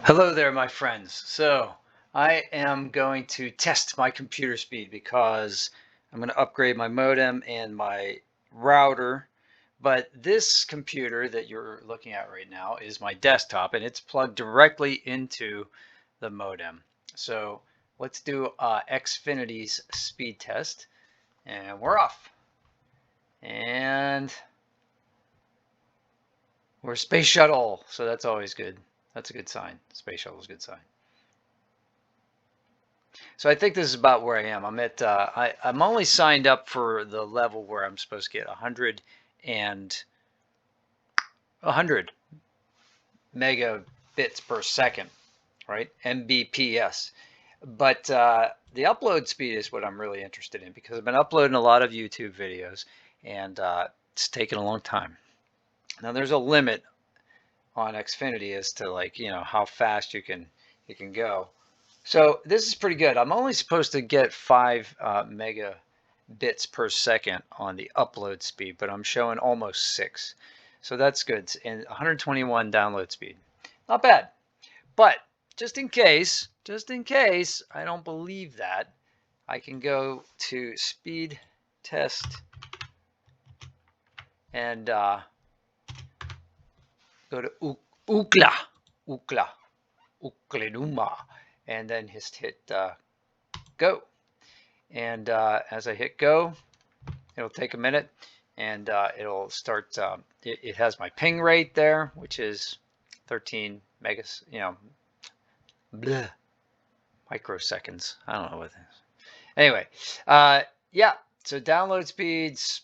Hello there, my friends. So I am going to test my computer speed because I'm going to upgrade my modem and my router. But this computer that you're looking at right now is my desktop, and it's plugged directly into the modem. So let's do Xfinity's speed test, and we're off. And we're space shuttle, so that's always good. That's a good sign. Space shuttle is a good sign. So I think this is about where I am. I'm at I'm only signed up for the level where I'm supposed to get 100 megabits per second, right? Mbps. But the upload speed is what I'm really interested in because I've been uploading a lot of YouTube videos, and it's taken a long time. Now there's a limit on Xfinity as to, like, how fast you can go. So this is pretty good. I'm only supposed to get 5 megabits per second on the upload speed, but I'm showing almost 6. So that's good. And 121 download speed. Not bad. But just in case I don't believe that, I can go to speed test and go to Ookla, Ookla, and then just hit go. And as I hit go, it'll take a minute, and it'll start. It has my ping rate there, which is 13 megas, bleh, microseconds. I don't know what it is. Anyway, yeah. So download speeds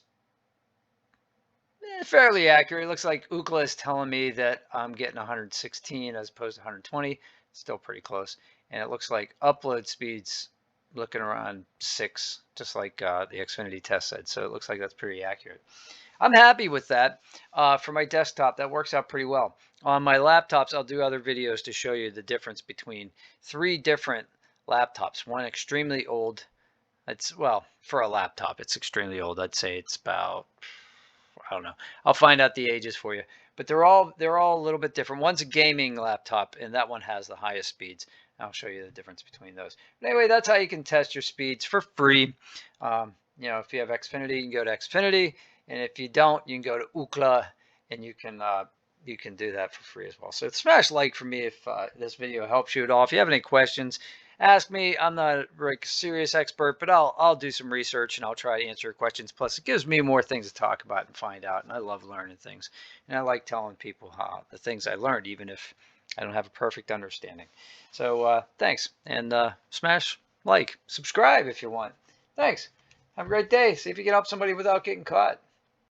fairly accurate. It looks like Ookla is telling me that I'm getting 116 as opposed to 120. Still pretty close. And it looks like upload speeds looking around 6, just like the Xfinity test said. So it looks like that's pretty accurate. I'm happy with that. For my desktop, that works out pretty well. On my laptops, I'll do other videos to show you the difference between 3 different laptops. One extremely old. It's, well, for a laptop, it's extremely old. I'd say it's about, I don't know. I'll find out the ages for you. But they're all a little bit different. One's a gaming laptop, and that one has the highest speeds. I'll show you the difference between those. But anyway, that's how you can test your speeds for free. If you have Xfinity, you can go to Xfinity, and if you don't, you can go to Ookla, and you can do that for free as well. So smash like for me if this video helps you at all. If you have any questions, ask me. I'm not a very serious expert, but I'll do some research and I'll try to answer your questions. Plus, it gives me more things to talk about and find out, and I love learning things. And I like telling people the things I learned, even if I don't have a perfect understanding. So thanks, and smash like, subscribe if you want. Thanks. Have a great day. See if you can help somebody without getting caught.